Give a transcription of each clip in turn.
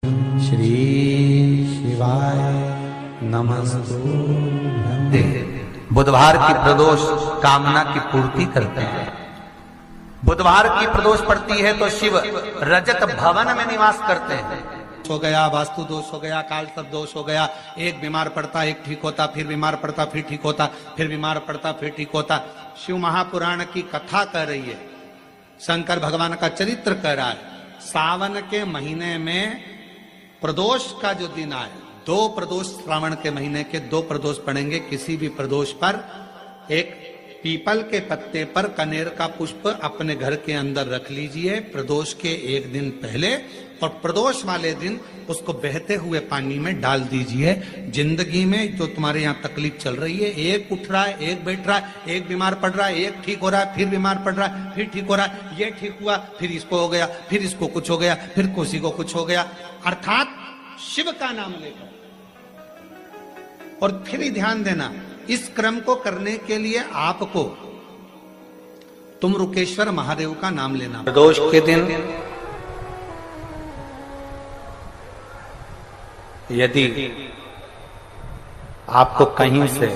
श्री शिवाय नमस्तुभ्यं। बुधवार की प्रदोष कामना की पूर्ति करते हैं। बुधवार की प्रदोष पड़ती है तो शिव रजत भवन में निवास करते हैं। हो गया, वास्तु दोष हो गया, काल सर्प दोष हो गया, एक बीमार पड़ता एक ठीक होता, फिर बीमार पड़ता फिर ठीक होता, फिर बीमार पड़ता फिर ठीक होता। शिव महापुराण की कथा कह रही है, शंकर भगवान का चरित्र कह रहा है। सावन के महीने में प्रदोष का जो दिन आए, 2 प्रदोष श्रावण के महीने के 2 प्रदोष पड़ेंगे। किसी भी प्रदोष पर एक पीपल के पत्ते पर कनेर का पुष्प अपने घर के अंदर रख लीजिए प्रदोष के एक दिन पहले, और प्रदोष वाले दिन उसको बहते हुए पानी में डाल दीजिए। जिंदगी में जो तुम्हारे यहाँ तकलीफ चल रही है, एक उठ रहा है, एक बैठ रहा है, एक बीमार पड़ रहा है, एक ठीक हो रहा है, फिर बीमार पड़ रहा है, फिर ठीक हो रहा है, ये ठीक हुआ, फिर इसको हो गया, फिर इसको कुछ हो गया, फिर किसी को कुछ हो गया, अर्थात शिव का नाम लेकर। और फिर ही ध्यान देना, इस क्रम को करने के लिए आपको तुम रुकेश्वर महादेव का नाम लेना। प्रदोष के दिन यदि आपको कहीं से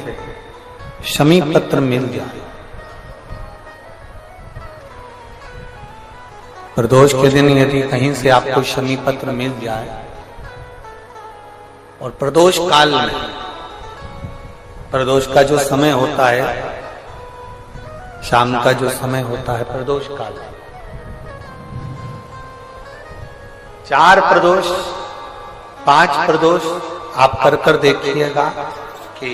शमी पत्र मिल जाए, प्रदोष के दिन यदि कहीं से आपको शमी पत्र मिल जाए, और प्रदोष काल में, प्रदोष का जो समय होता है, शाम का जो समय होता है प्रदोष काल, 4 प्रदोष 5 प्रदोष आप कर देखिएगा कि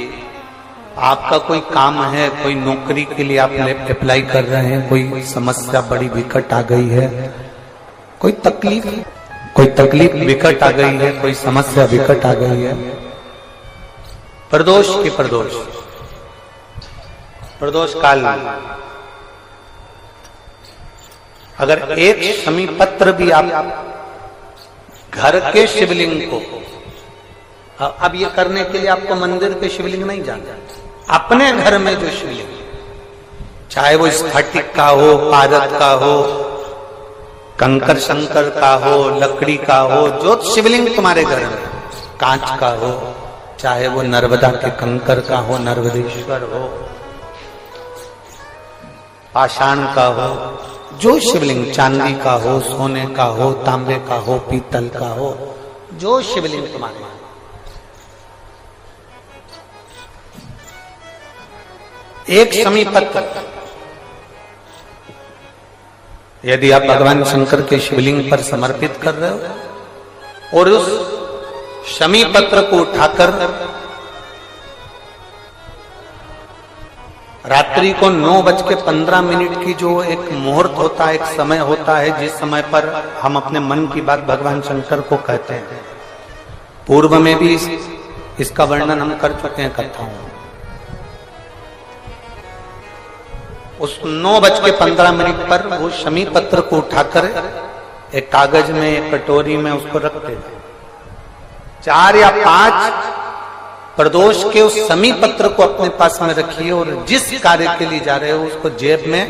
आपका कोई काम है, कोई नौकरी के लिए आप अप्लाई कर रहे हैं, कोई समस्या बड़ी विकट आ गई है, कोई तकलीफ विकट आ गई है, कोई समस्या विकट आ गई है, प्रदोष के प्रदोष काल में अगर एक शमी पत्र भी आप घर के शिवलिंग को, अब ये करने के लिए आपको मंदिर के शिवलिंग नहीं जाना, अपने घर में जो शिवलिंग, चाहे वो स्फटिक का हो, पारद का हो, कंकर शंकर का हो, लकड़ी का हो, जो शिवलिंग तुम्हारे घर में, कांच का हो, चाहे वो नर्मदा के कंकर का हो, नर्मदेश्वर हो, पाषाण का हो, जो शिवलिंग चांदी का हो, सोने का हो, तांबे का हो, पीतल का हो, जो शिवलिंग तुम्हारे, एक शमी पत्र यदि आप भगवान शंकर के शिवलिंग पर समर्पित कर रहे हो, और उस शमी पत्र को उठाकर रात्रि को 9:15 की जो एक मुहूर्त होता है, एक समय होता है, जिस समय पर हम अपने मन की बात भगवान शंकर को कहते हैं, पूर्व में भी इसका वर्णन हम कर चुके हैं कथाओं में। उस 9:15 पर वो शमी पत्र को उठाकर एक कागज में, एक कटोरी में उसको रखते हैं। 4 या 5 प्रदोष के उस शमी पत्र को अपने पास में रखिए, और जिस कार्य के लिए जा रहे हो उसको जेब में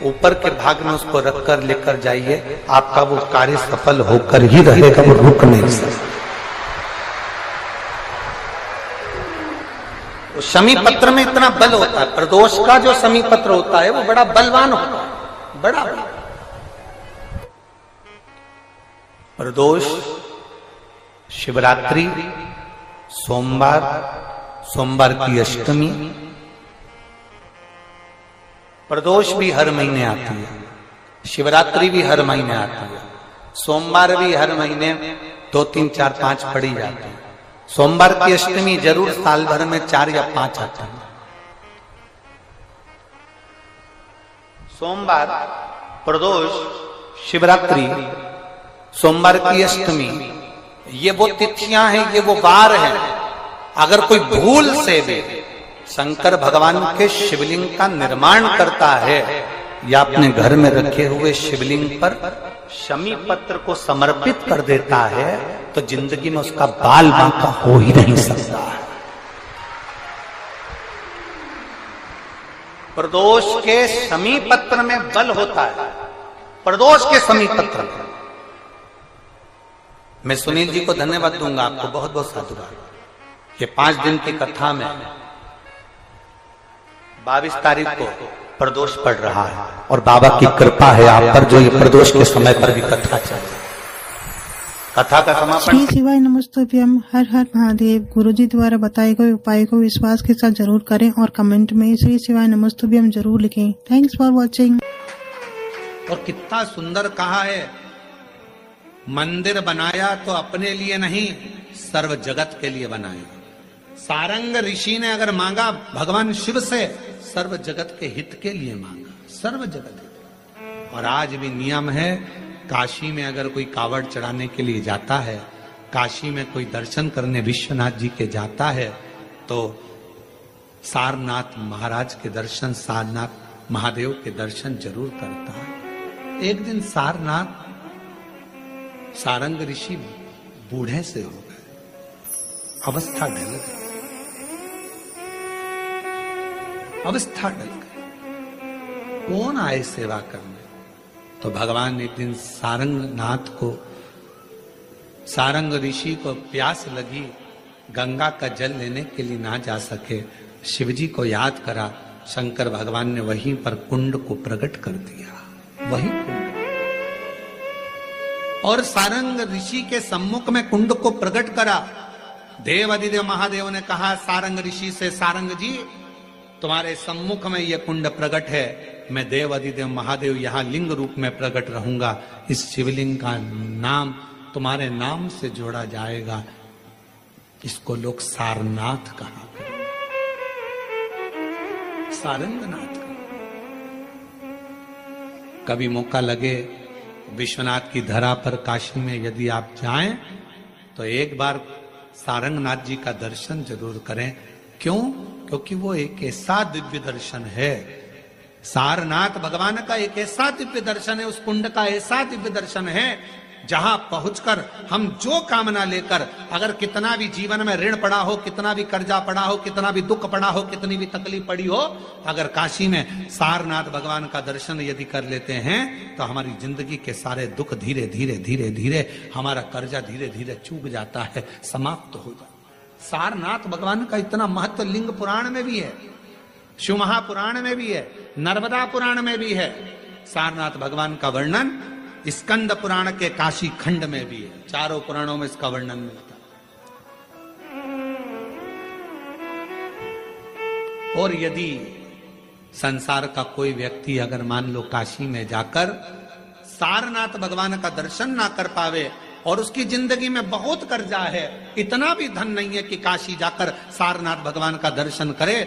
ऊपर के भाग में उसको रखकर लेकर जाइए। आपका वो कार्य सफल होकर ही रहेगा, वो रुक नहीं सकता। शमी पत्र में इतना बल होता है, प्रदोष का जो शमी पत्र होता है वो बड़ा बलवान होता है, बड़ा प्रदोष, शिवरात्रि, सोमवार की अष्टमी, प्रदोष भी हर महीने आती है, शिवरात्रि भी हर महीने आती है, सोमवार भी हर महीने 2, 3, 4, 5 पड़ी जाती है। सोमवार की अष्टमी जरूर साल भर में 4 या 5 आता है। सोमवार, प्रदोष, शिवरात्रि, सोमवार की अष्टमी, ये वो तिथियां हैं, ये वो वार हैं। अगर कोई भूल से भी शंकर भगवान के शिवलिंग का निर्माण करता है या अपने घर में रखे हुए शिवलिंग पर शमी पत्र को समर्पित कर देता है, तो जिंदगी में उसका बाल बांका हो ही नहीं सकता है। प्रदोष के शमी पत्र में बल होता है, प्रदोष के शमी पत्र में। मैं सुनील जी को धन्यवाद दूंगा, आपको बहुत बहुत साधुवाद। ये 5 दिन की कथा में 22 तारीख को प्रदोष पड़ रहा है और बाबा की कृपा है आप पर, जो ये प्रदोष के समय पर भी कथा चल रही है। कथा का समापन। श्री शिवाय नमस्तुभ्यम। हर हर महादेव। गुरुजी द्वारा बताए गए उपाय को विश्वास के साथ जरूर करें और कमेंट में श्री शिवाय नमस्तुभ्यम जरूर लिखें। Thanks for watching. और कितना सुंदर कहा है, मंदिर बनाया तो अपने लिए नहीं, सर्व जगत के लिए बनाया। सारंग ऋषि ने अगर मांगा भगवान शिव से, सर्व जगत के हित के लिए मांगा, सर्व जगत हित। और आज भी नियम है, काशी में अगर कोई कावड़ चढ़ाने के लिए जाता है, काशी में कोई दर्शन करने विश्वनाथ जी के जाता है, तो सारनाथ महाराज के दर्शन, सारनाथ महादेव के दर्शन जरूर करता है। एक दिन सारंग ऋषि बूढ़े से हो गए, अवस्था ढल गई, अवस्था ढल गई। कौन आए सेवा करने? तो भगवान एक दिन सारंग ऋषि को प्यास लगी, गंगा का जल लेने के लिए ना जा सके, शिवजी को याद करा। शंकर भगवान ने वहीं पर कुंड को प्रकट कर दिया, वही कुंड। और सारंग ऋषि के सम्मुख में कुंड को प्रकट करा। देव अधिदेव महादेव ने कहा सारंग ऋषि से, सारंग जी तुम्हारे सम्मुख में यह कुंड प्रकट है, मैं देव अधिदेव महादेव यहां लिंग रूप में प्रकट रहूंगा। इस शिवलिंग का नाम तुम्हारे नाम से जोड़ा जाएगा, इसको लोग सारनाथ कहा, सारंगनाथ। कभी मौका लगे विश्वनाथ की धरा पर काशी में यदि आप जाएं, तो एक बार सारंगनाथ जी का दर्शन जरूर करें। क्यों? क्योंकि वो एक ऐसा दिव्य दर्शन है, सारनाथ भगवान का एक ऐसा दिव्य दर्शन है, उस कुंड का ऐसा दिव्य दर्शन है, जहां पहुंचकर हम जो कामना लेकर, अगर कितना भी जीवन में ऋण पड़ा हो, कितना भी कर्जा पड़ा हो, कितना भी दुख पड़ा हो, कितनी भी तकलीफ पड़ी हो, अगर काशी में सारनाथ भगवान का दर्शन यदि कर लेते हैं, तो हमारी जिंदगी के सारे दुख धीरे धीरे धीरे धीरे, हमारा कर्जा धीरे धीरे चूक जाता है, समाप्त हो जाता है। सारनाथ भगवान का इतना महत्व लिंग पुराण में भी है, शिव महापुराण में भी है, नर्मदा पुराण में भी है। सारनाथ भगवान का वर्णन स्कंद पुराण के काशी खंड में भी है, चारों पुराणों में इसका वर्णन मिलता है। और यदि संसार का कोई व्यक्ति अगर मान लो काशी में जाकर सारनाथ भगवान का दर्शन ना कर पावे और उसकी जिंदगी में बहुत कर्जा है, इतना भी धन नहीं है कि काशी जाकर सारनाथ भगवान का दर्शन करे,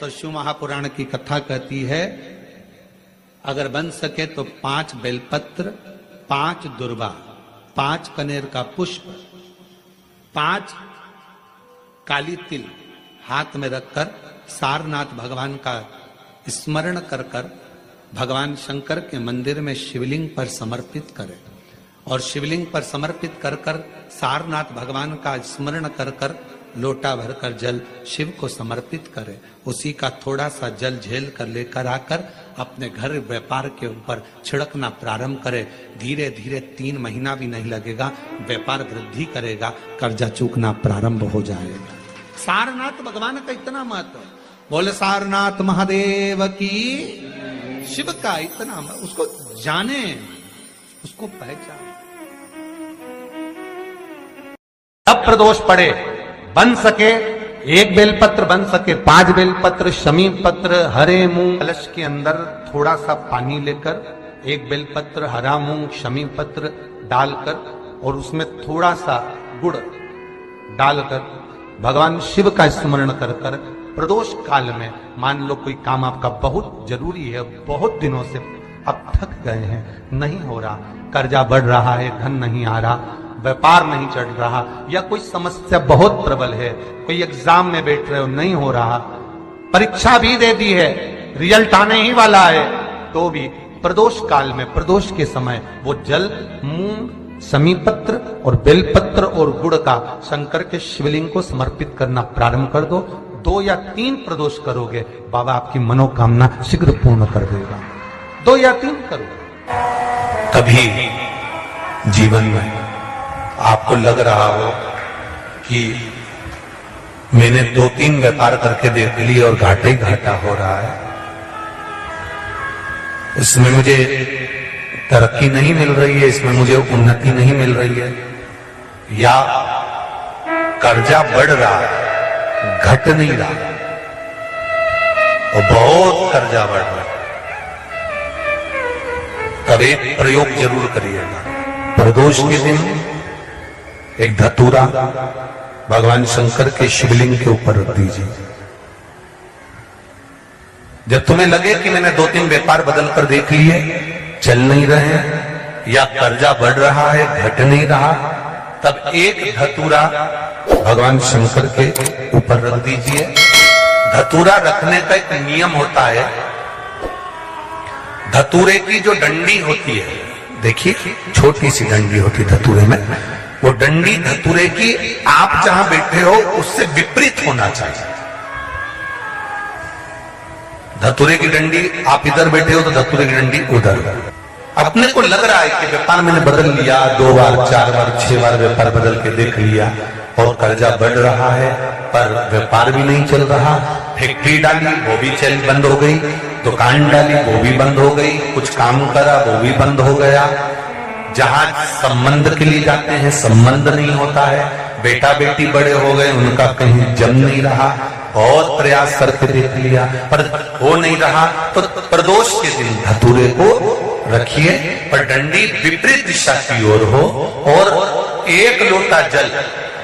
तो शिव महापुराण की कथा कहती है, अगर बन सके तो 5 बेलपत्र, 5 दुर्वा, 5 कनेर का पुष्प, 5 काली तिल हाथ में रखकर सारनाथ भगवान का स्मरण कर कर भगवान शंकर के मंदिर में शिवलिंग पर समर्पित करे। और शिवलिंग पर समर्पित कर कर सारनाथ भगवान का स्मरण कर कर लोटा भरकर जल शिव को समर्पित करे। उसी का थोड़ा सा जल झेल कर लेकर आकर अपने घर व्यापार के ऊपर छिड़कना प्रारंभ करे। धीरे धीरे 3 महीना भी नहीं लगेगा, व्यापार वृद्धि करेगा, कर्जा चूकना प्रारंभ हो जाएगा। सारनाथ भगवान का इतना महत्व है। बोले सारनाथ महादेव की, शिव का इतना, उसको जाने, उसको पहचाने। अब प्रदोष पड़े, बन सके 1 बेलपत्र, बन सके 5 बेलपत्र, शमी पत्र, हरे मूंग, कलश के अंदर थोड़ा सा पानी लेकर 1 बेलपत्र, हरा मूंग, शमी पत्र डालकर और उसमें थोड़ा सा गुड़ डालकर भगवान शिव का स्मरण कर कर प्रदोष काल में, मान लो कोई काम आपका बहुत जरूरी है, बहुत दिनों से अब थक गए हैं, नहीं हो रहा, कर्जा बढ़ रहा है, धन नहीं आ रहा, व्यापार नहीं चढ़ रहा, या कोई समस्या बहुत प्रबल है, कोई एग्जाम में बैठ रहे हो नहीं हो रहा, परीक्षा भी दे दी है, रिजल्ट आने ही वाला है, तो भी प्रदोष काल में, प्रदोष के समय वो जल, मूंग, समीपत्र और बेलपत्र और गुड़ का शंकर के शिवलिंग को समर्पित करना प्रारंभ कर दो। 2 या 3 प्रदोष करोगे, बाबा आपकी मनोकामना शीघ्र पूर्ण कर देगा। 2 या 3 करो। कभी जीवन में आपको लग रहा हो कि मैंने 2-3 व्यापार करके देख लिए और घाटा ही घाटा हो रहा है, इसमें मुझे तरक्की नहीं मिल रही है, इसमें मुझे उन्नति नहीं मिल रही है, या कर्जा बढ़ रहा है, घट नहीं रहा और बहुत कर्जा बढ़ रहा है, तब एक प्रयोग जरूर करिएगा। प्रदोष के दिन एक धतूरा भगवान शंकर के शिवलिंग के ऊपर रख दीजिए। जब तुम्हें लगे कि मैंने 2-3 व्यापार बदल कर देख लिए, चल नहीं रहे या कर्जा बढ़ रहा है, घट नहीं रहा, तब एक धतूरा भगवान शंकर के ऊपर रख दीजिए। धतूरा रखने का एक नियम होता है। धतूरे की जो डंडी होती है, देखिए छोटी सी डंडी होती है धतूरे में, वो डंडी धतूरे की आप जहां बैठे हो उससे विपरीत होना चाहिए। धतूरे की डंडी आप इधर बैठे हो तो धतूरे की डंडी उधर। अपने को लग रहा है कि व्यापार मैंने बदल लिया, 2 बार 4 बार 6 बार व्यापार बदल के देख लिया और कर्जा बढ़ रहा है, पर व्यापार भी नहीं चल रहा। फैक्ट्री डाली वो भी चल बंद हो गई, दुकान डाली वो भी बंद हो गई, कुछ काम करा वो भी बंद हो गया। जहां संबंध के लिए जाते हैं संबंध नहीं होता है, बेटा बेटी बड़े हो गए उनका कहीं जम नहीं रहा, बहुत प्रयास करके देख लिया पर हो नहीं रहा। तो प्रदोष के दिन धतूरे को रखिए पर डंडी विपरीत दिशा की ओर हो और एक लोटा जल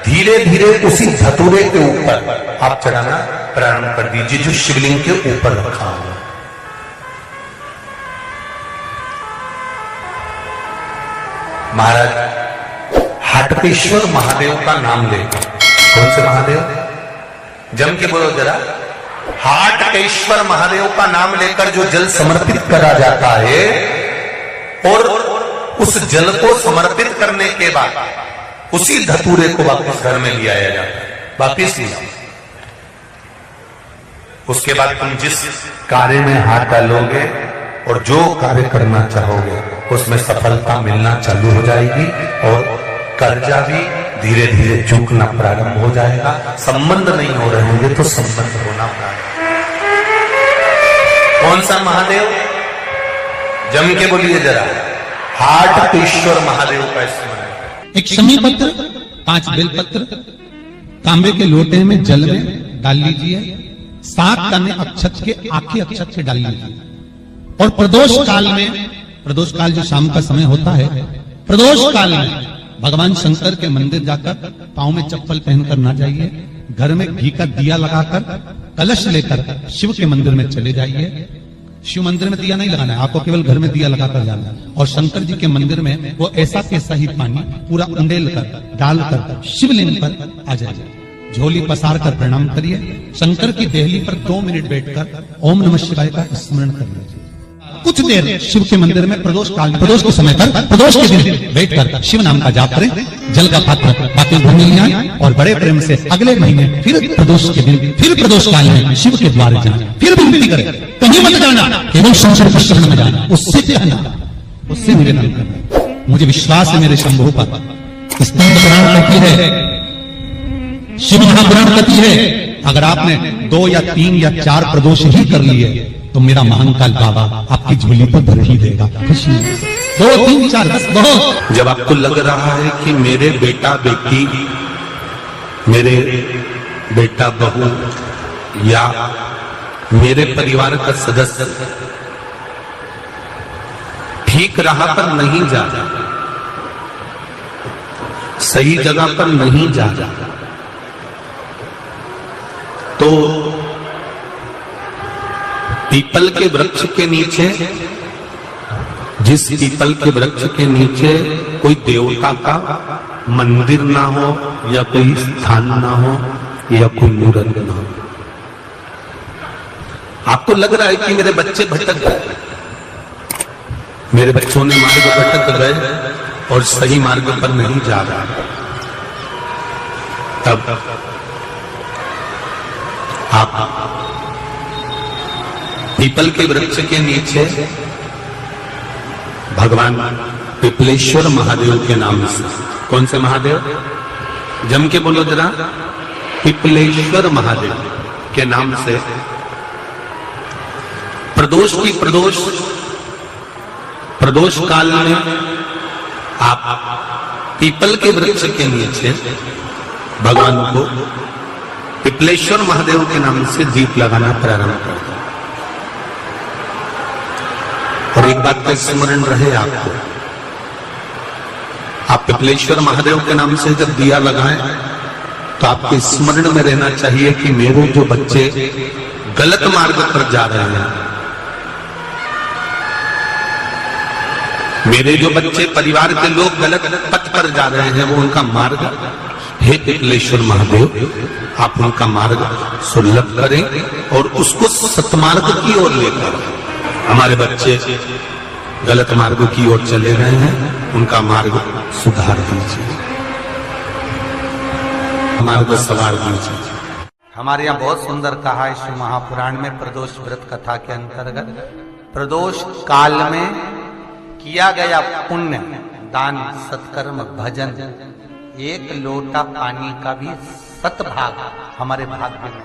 धीरे धीरे उसी धतूरे के ऊपर आप चढ़ाना प्रारंभ कर दीजिए जो शिवलिंग के ऊपर रखा हुआ। महाराज हाटकेश्वर महादेव का नाम ले। कौन से महादेव? जम के बोलो जरा। हाटकेश्वर महादेव का नाम लेकर जो जल समर्पित करा जाता है और उस जल को समर्पित करने के बाद उसी धतूरे को वापस घर में ले आया जाता है, वापिस लिया। उसके बाद तुम जिस कार्य में हाथ डालोगे और जो कार्य करना चाहोगे उसमें सफलता मिलना चालू हो जाएगी और कर्जा भी धीरे धीरे चूकना प्रारंभ हो जाएगा। संबंध नहीं हो रहे होंगे तो संबंध होना प्रारंभ। कौन सा महादेव? जम के बोलिए जरा। हाटकेश्वर महादेव का स्मरण। एक शमी पत्र, 5 बेलपत्र तांबे के लोटे में जल में डाल लीजिए, 7 दाने अक्षत के आखे अक्षत से डाल लीजिए और प्रदोष काल में, प्रदोष काल जो शाम का समय होता है, प्रदोष काल में भगवान शंकर के मंदिर जाकर पांव में चप्पल पहनकर ना जाइए, घर में घी का दिया लगाकर कलश लेकर शिव के मंदिर में चले जाइए। शिव मंदिर में दिया नहीं लगाना है, आपको केवल घर में दिया लगाकर जाना है और शंकर जी के मंदिर में वो ऐसा कैसा ही पानी पूरा उंडेल कर डालकर शिवलिंग पर आ जाइए। झोली पसार कर प्रणाम करिए, शंकर की देहली पर 2 मिनट बैठकर ओम नमः शिवाय का स्मरण कर लीजिए। कुछ देर शिव के मंदिर में प्रदोष काल में, प्रदोष के समय पर, प्रदोष के दिन बैठकर शिव नाम का जाप करें, जल का पात्र बाकी भूमि ले आए और बड़े प्रेम से अगले महीने फिर प्रदोष के दिन, फिर प्रदोष काल में शिव के द्वार जाए, फिर विनती करें, कहीं मत जाना, केवल शंकर के शरण में जाना, उससे कहना, उससे निवेदन करना। मुझे विश्वास है मेरे शंभु पर, स्कंद पुराण कहती है, शिव महापुराण कहती है, अगर आपने 2 या 3 या 4 प्रदोष ही कर लिए तो मेरा महाकाल बाबा आपकी झोली पर भर ही देगा। खुशी 2, 3, 4 10 बहुत। जब आपको लग रहा है कि मेरे बेटा बेटी, मेरे बेटा बहू या मेरे परिवार का सदस्य ठीक राह पर नहीं जा रहा, सही जगह पर नहीं जा रहा, तो पीपल के वृक्ष के नीचे, जिस पीपल के वृक्ष के नीचे कोई देवता का मंदिर ना हो या कोई स्थान ना हो या कोई मूर्त ना हो, आपको लग रहा है कि मेरे बच्चे भटक गए, मेरे बच्चों ने मार्ग भटक गए और सही मार्ग पर नहीं जा रहा, तब आप पीपल के वृक्ष के नीचे भगवान पिपलेश्वर महादेव के नाम से कौन से महादेव? जम के बोलो जरा। पिपलेश्वर महादेव के नाम से प्रदोष काल में आप पीपल के वृक्ष के नीचे भगवान को पिपलेश्वर महादेव के नाम से दीप लगाना प्रारंभ कर दो। और एक बात का स्मरण रहे आपको, आप पिपलेश्वर महादेव के नाम से जब दिया लगाएं तो आपके स्मरण में रहना चाहिए कि मेरे जो बच्चे गलत मार्ग पर जा रहे हैं, मेरे जो बच्चे परिवार के लोग गलत पथ पर जा रहे हैं, वो उनका मार्ग, हे पिपलेश्वर महादेव आप उनका मार्ग सुलभ करें और उसको सतमार्ग की ओर लेकर, हमारे बच्चे गलत मार्ग की ओर चले रहे हैं, उनका मार्ग सुधार दीजिए, मार्ग सवार दीजिए। हमारे यहाँ बहुत सुंदर कहा है शिव महापुराण में प्रदोष व्रत कथा के अंतर्गत, प्रदोष काल में किया गया पुण्य, दान, सत्कर्म, भजन, एक लोटा पानी का भी 7 भाग हमारे भाग्य में